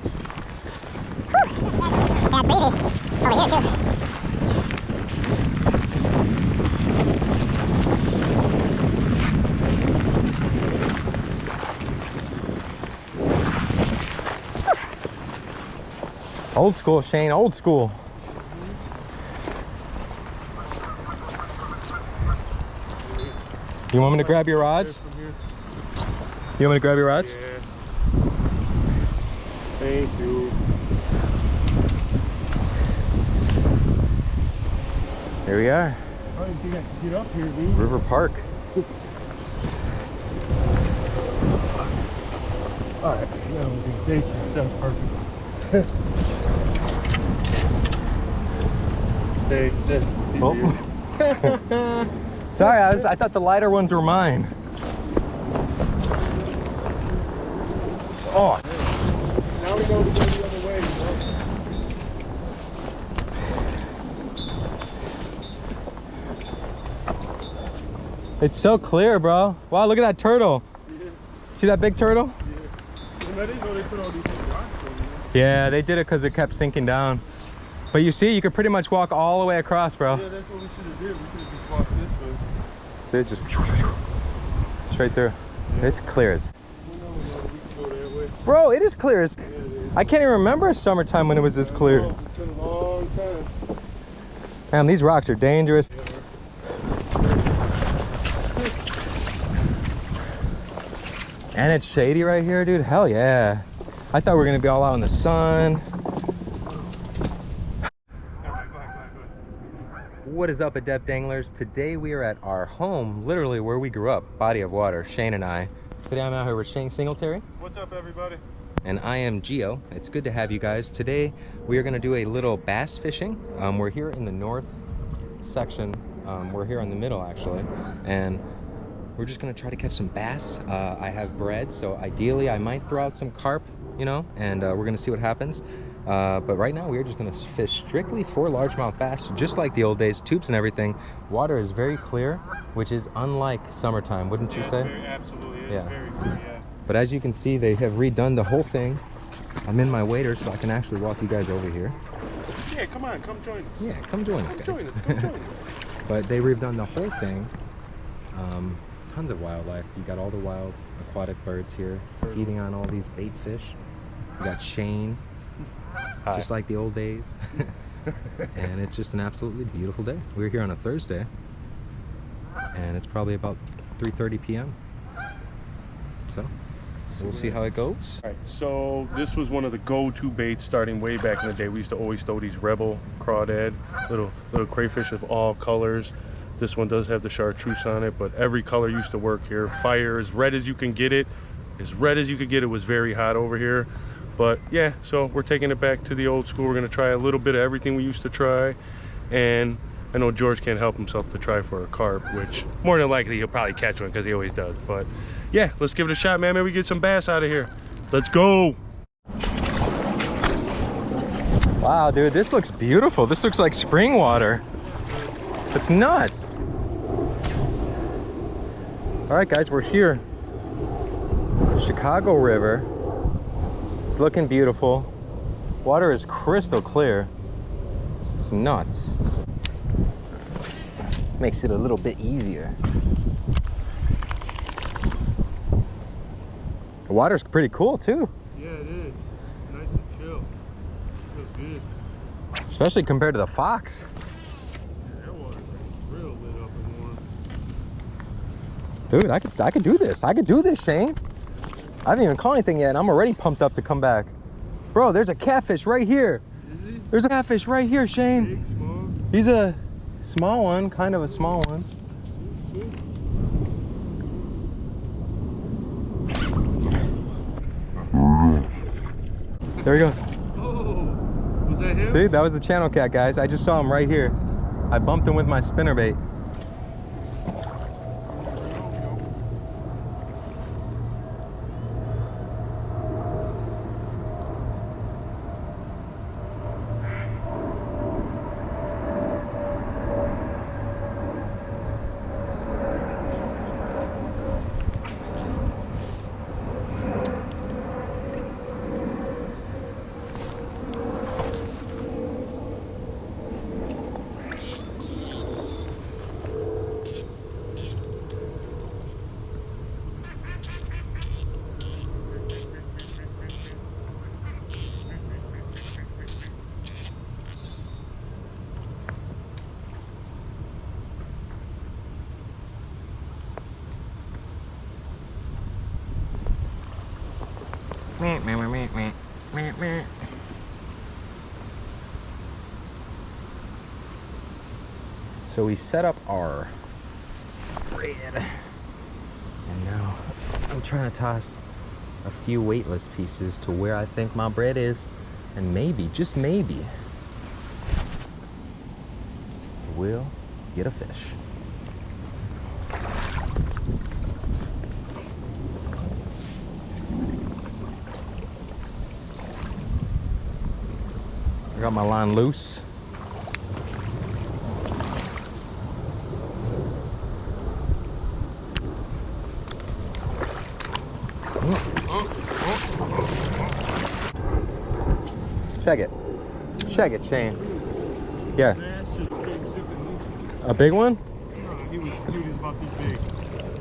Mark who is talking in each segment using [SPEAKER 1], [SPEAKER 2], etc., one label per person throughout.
[SPEAKER 1] Yeah, it's breezy. Over here too.
[SPEAKER 2] Old school, Shane, old school. You want me to grab your rods? You want me to grab your rods?
[SPEAKER 3] Yeah. Thank you.
[SPEAKER 2] Here we are.
[SPEAKER 3] Oh, you think I can get up here, dude?
[SPEAKER 2] River Park.
[SPEAKER 3] Alright, yeah, thank you. That's perfect. Hey,
[SPEAKER 2] Oh. Sorry, I thought the lighter ones were mine. Oh.
[SPEAKER 3] Now we know to go the other way, bro.
[SPEAKER 2] It's so clear, bro. Wow, look at that turtle.
[SPEAKER 3] Yeah.
[SPEAKER 2] See that big turtle?
[SPEAKER 3] Yeah. I didn't know they put all these rocks over here.
[SPEAKER 2] Yeah, they did it because it kept sinking down. But you see, you could pretty much walk all the way across, bro.
[SPEAKER 3] Yeah, that's what we should have did. We should have just walked this way.
[SPEAKER 2] See, it just straight through. Yeah. It's clear as.
[SPEAKER 3] We can go that way.
[SPEAKER 2] Bro, it is clear as.
[SPEAKER 3] Yeah, it is.
[SPEAKER 2] I can't even remember a summertime when it was this clear.
[SPEAKER 3] It's been a long time.
[SPEAKER 2] Man, these rocks are dangerous.
[SPEAKER 3] Yeah.
[SPEAKER 2] And it's shady right here, dude. Hell yeah. I thought we were gonna be all out in the sun. What is up, adept anglers? Today we are at our home, literally where we grew up, body of water, Shane and I. Today I'm out here with Shane Singletary.
[SPEAKER 3] What's up, everybody?
[SPEAKER 2] And I am Gio. It's good to have you guys. Today we are gonna do a little bass fishing. We're here in the north section. We're here in the middle actually. And we're just gonna try to catch some bass. I have bread, so ideally I might throw out some carp, you know, and we're gonna see what happens. But right now we're just gonna fish strictly for largemouth bass, just like the old days, tubes and everything. Water is very clear, which is unlike summertime, wouldn't you say?
[SPEAKER 3] Absolutely, it's
[SPEAKER 2] Yeah.
[SPEAKER 3] very clear, yeah.
[SPEAKER 2] But as you can see, they have redone the whole thing. I'm in my wader, so I can actually walk you guys over here.
[SPEAKER 3] Yeah, come on, come join us.
[SPEAKER 2] Yeah, come join us, guys.
[SPEAKER 3] Come join us.
[SPEAKER 2] But they redone the whole thing. Tons of wildlife. You got all the wild aquatic birds here feeding on all these bait fish. You got Shane, just like the old days. And it's just an absolutely beautiful day. We're here on a Thursday, and it's probably about 3:30 p.m. So we'll see how it goes.
[SPEAKER 3] All right, so this was one of the go-to baits starting way back in the day. We used to always throw these Rebel crawdad, little crayfish of all colors. This one does have the chartreuse on it, but every color used to work here. Fire, as red as you can get it. As red as you could get it. Was very hot over here. But yeah, so we're taking it back to the old school. We're gonna try a little bit of everything we used to try. And I know George can't help himself to try for a carp, which more than likely he'll probably catch one because he always does. But yeah, let's give it a shot, man. Maybe we get some bass out of here. Let's go.
[SPEAKER 2] Wow, dude, this looks beautiful. This looks like spring water. It's nuts. All right, guys, we're here. Chicago River. It's looking beautiful. Water is crystal clear. It's nuts. Makes it a little bit easier. The water's pretty cool too.
[SPEAKER 3] Yeah, it is. Nice and chill. Feels good.
[SPEAKER 2] Especially compared to the Fox.
[SPEAKER 3] Yeah, that water's like real lit up and warm.
[SPEAKER 2] Dude, I could do this. I could do this, Shane. I haven't even caught anything yet, and I'm already pumped up to come back. Bro, there's a catfish right here.
[SPEAKER 3] Is he?
[SPEAKER 2] There's a catfish right here, Shane.
[SPEAKER 3] Big, small?
[SPEAKER 2] He's a small one, kind of a small one. There he goes.
[SPEAKER 3] Oh, was that him?
[SPEAKER 2] See, that was the channel cat, guys. I just saw him right here. I bumped him with my spinnerbait. So we set up our bread, and now I'm trying to toss a few weightless pieces to where I think my bread is, and maybe, just maybe, we'll get a fish. I got my line loose. Check it. Check it, Shane. Yeah. A big one?
[SPEAKER 3] No, he was about this big.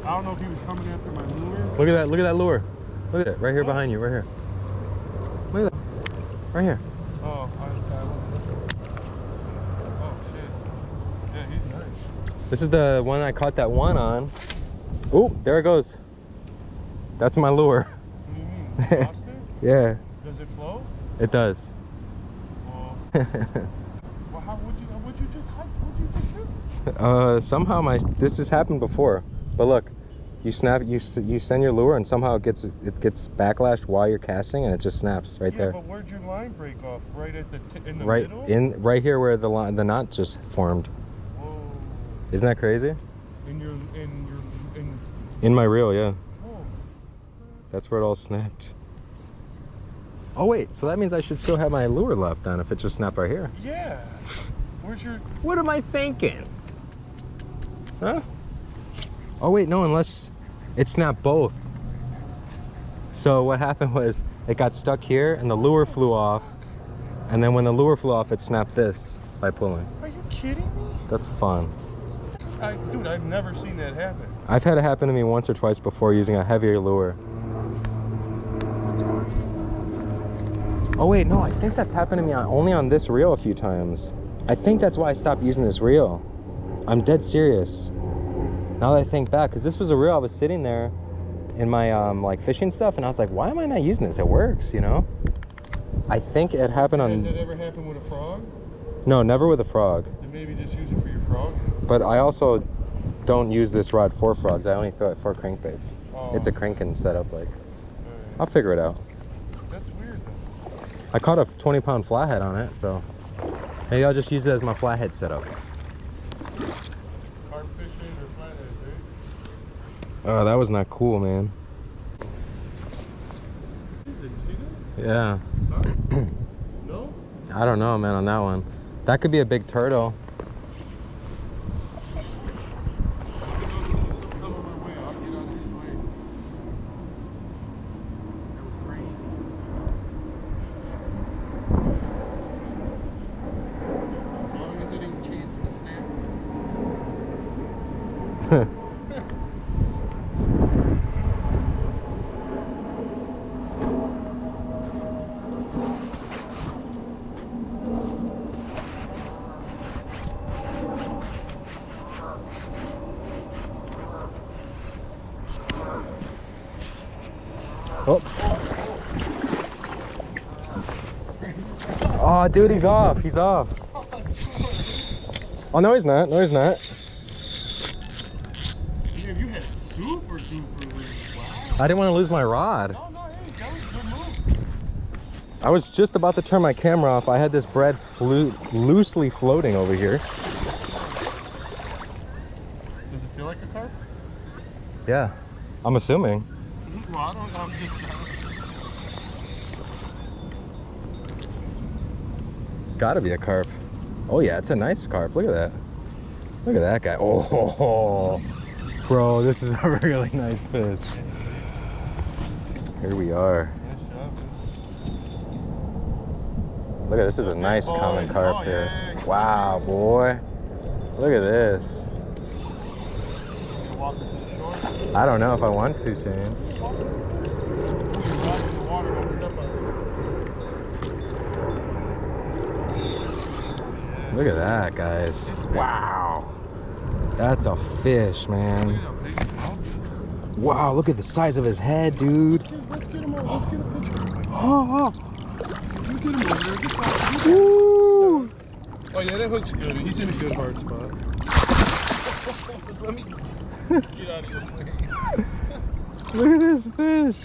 [SPEAKER 3] I don't know if he was coming after my lure.
[SPEAKER 2] Look at that, look at that lure. Look at it, right here behind you, right here. Look at that. Right here.
[SPEAKER 3] Oh, oh shit. Yeah, he's nice.
[SPEAKER 2] This is the one I caught that one on. Oh, there it goes. That's my lure.
[SPEAKER 3] What do you mean? You lost it?
[SPEAKER 2] Yeah,
[SPEAKER 3] Does it flow?
[SPEAKER 2] it does.
[SPEAKER 3] Well, how would you just shoot?
[SPEAKER 2] Somehow this has happened before. But look, you send your lure and somehow it gets backlashed while you're casting and it just snaps right there.
[SPEAKER 3] But where'd your line break off? Right at in the
[SPEAKER 2] Right
[SPEAKER 3] middle?
[SPEAKER 2] right here where the knot just formed.
[SPEAKER 3] Whoa.
[SPEAKER 2] Isn't that crazy? In my reel, yeah.
[SPEAKER 3] Whoa.
[SPEAKER 2] That's where it all snapped. Oh wait, so that means I should still have my lure left then if it just snapped right here.
[SPEAKER 3] Yeah. Where's your...
[SPEAKER 2] What am I thinking? Huh? Oh wait, no, unless it snapped both. So what happened was it got stuck here and the lure flew off. And then when the lure flew off, it snapped this by pulling.
[SPEAKER 3] Are you kidding me?
[SPEAKER 2] That's fun.
[SPEAKER 3] Dude, I've never seen that happen.
[SPEAKER 2] I've had it happen to me once or twice before using a heavier lure. Oh wait, no, I think that's happened to me only on this reel a few times. I think that's why I stopped using this reel. I'm dead serious. Now that I think back, because this was a reel I was sitting there in my like fishing stuff, and I was like, why am I not using this? It works, you know? I think it happened on...
[SPEAKER 3] Has that ever happened with a frog?
[SPEAKER 2] No, never with a frog.
[SPEAKER 3] Then maybe just use it for your frog.
[SPEAKER 2] But I also don't use this rod for frogs. I only throw it for crankbaits.
[SPEAKER 3] Oh.
[SPEAKER 2] It's a cranking setup, like.
[SPEAKER 3] Right.
[SPEAKER 2] I'll figure it out.
[SPEAKER 3] That's weird though.
[SPEAKER 2] I caught a 20-pound flathead on it, so maybe I'll just use it as my flathead setup.
[SPEAKER 3] Carp fishing or flathead, right?
[SPEAKER 2] Oh, that was not cool, man.
[SPEAKER 3] Did you see that?
[SPEAKER 2] Yeah.
[SPEAKER 3] Huh? No?
[SPEAKER 2] I don't know, man, on that one. That could be a big turtle. Oh. Oh, dude, he's off. He's off. Oh, no, he's not. No, he's not.
[SPEAKER 3] Dude, you had super wow.
[SPEAKER 2] I didn't want to lose my rod.
[SPEAKER 3] No, hey, that was a good move.
[SPEAKER 2] I was just about to turn my camera off. I had this bread loosely floating over here.
[SPEAKER 3] Does it feel like a carp?
[SPEAKER 2] Yeah, I'm assuming.
[SPEAKER 3] Well, I don't know. I'm just...
[SPEAKER 2] It's got to be a carp. Oh yeah, it's a nice carp. Look at that. Look at that guy. Oh, bro, this is a really nice fish. Here we are.
[SPEAKER 3] Nice job, man.
[SPEAKER 2] Look at this. Is a nice common carp here.
[SPEAKER 3] Yeah.
[SPEAKER 2] Wow, boy. Look at this.
[SPEAKER 3] You walk to the shore?
[SPEAKER 2] I don't know if I want to, Shane. Look at that, guys. Wow. That's a fish, man. Wow, look at the size of his head, dude.
[SPEAKER 3] Let's get him out. Let's get a picture. You get him over there. Get that. Woo! Oh yeah, that hook's good. He's in a good hard spot. Let me get out of your way.
[SPEAKER 2] Look at this fish.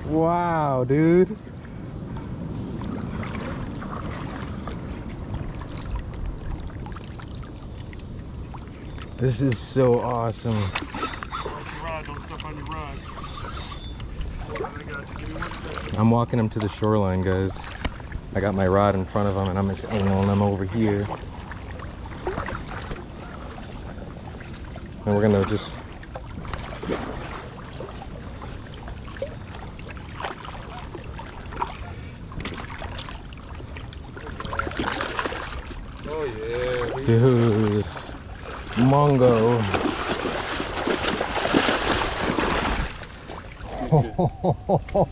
[SPEAKER 2] Wow, dude. This is so awesome.
[SPEAKER 3] Rod, don't step on your rod. I got you. Give me 1 second.
[SPEAKER 2] I'm walking him to the shoreline, guys. I got my rod in front of him and I'm just angling him over here. And we're gonna just...
[SPEAKER 3] Oh yeah.
[SPEAKER 2] Dude. Mongo.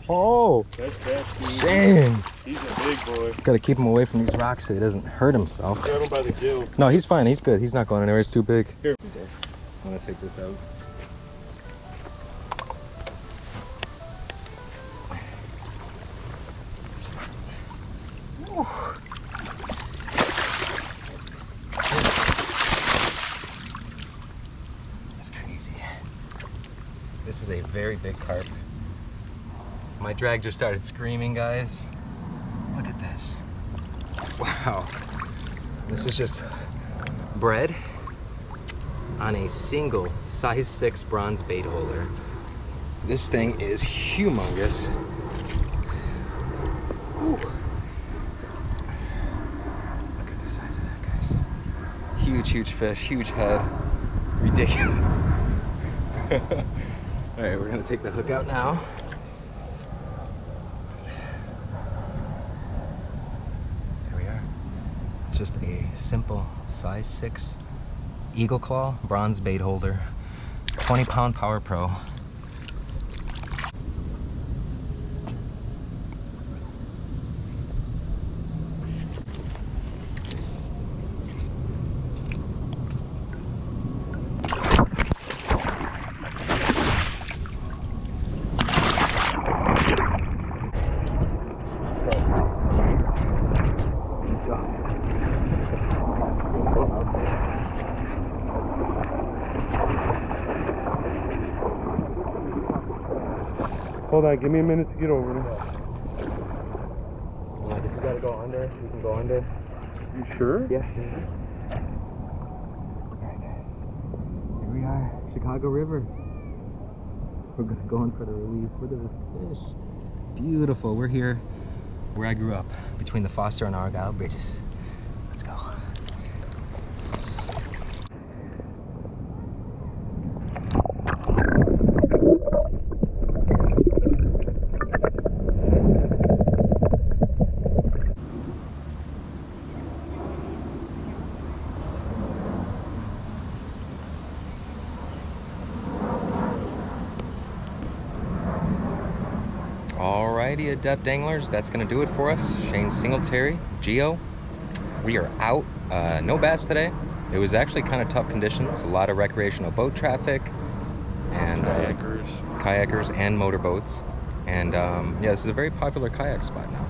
[SPEAKER 2] Oh,
[SPEAKER 3] That's Steve.
[SPEAKER 2] dang.
[SPEAKER 3] He's a big boy.
[SPEAKER 2] Gotta keep him away from these rocks so he doesn't hurt himself.
[SPEAKER 3] Grab him by the gill.
[SPEAKER 2] No, he's fine. He's good. He's not going anywhere. He's too big.
[SPEAKER 3] Here.
[SPEAKER 2] I'm gonna take this out. That's crazy. This is a very big carp. My drag just started screaming, guys. Look at this. Wow. This is just bread on a single size 6 bronze bait holder. This thing is humongous. Whew. Look at the size of that, guys. Huge, huge fish, huge head. Ridiculous. All right, we're gonna take the hook out now. There we are. It's just a simple size 6 Eagle Claw bronze bait holder, 20-pound Power Pro.
[SPEAKER 3] Hold on, give me a minute to get over there.
[SPEAKER 2] If you gotta go under, you can go under.
[SPEAKER 3] You sure?
[SPEAKER 2] Yeah. Alright, guys. Here we are, Chicago River. We're going for the release. Look at this fish. Beautiful. We're here where I grew up, between the Foster and Argyle bridges. Let's go. Alrighty, adept anglers, that's gonna do it for us. Shane Singletary, Geo. We are out. No bass today. It was actually kind of tough conditions. A lot of recreational boat traffic and kayakers and motorboats. And yeah, this is a very popular kayak spot now.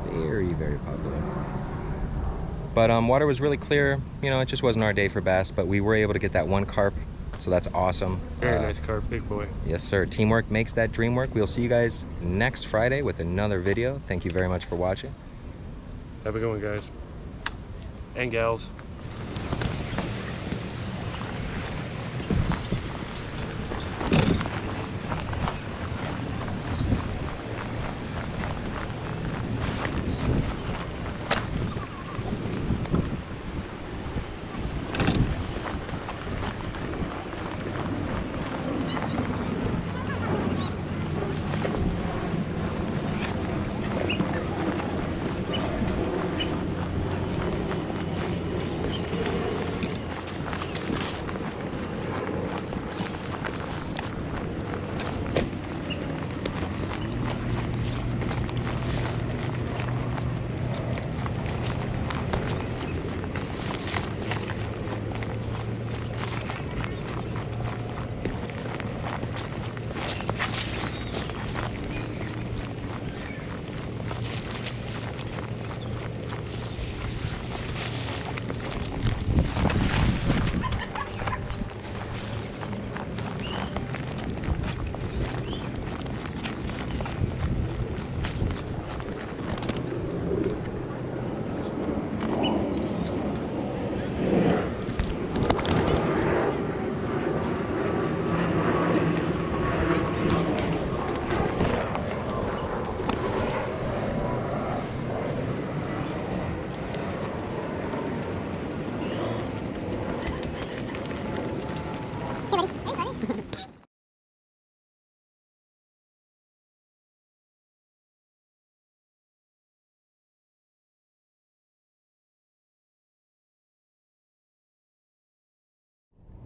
[SPEAKER 2] Very, very popular. But water was really clear. You know, it just wasn't our day for bass, but we were able to get that one carp. So that's awesome.
[SPEAKER 3] Very nice carp, big boy.
[SPEAKER 2] Yes, sir. Teamwork makes that dream work. We'll see you guys next Friday with another video. Thank you very much for watching.
[SPEAKER 3] Have a good one, guys. And gals.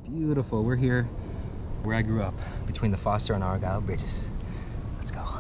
[SPEAKER 2] beautiful. We're here where I grew up, between the Foster and Argyle bridges. Let's go.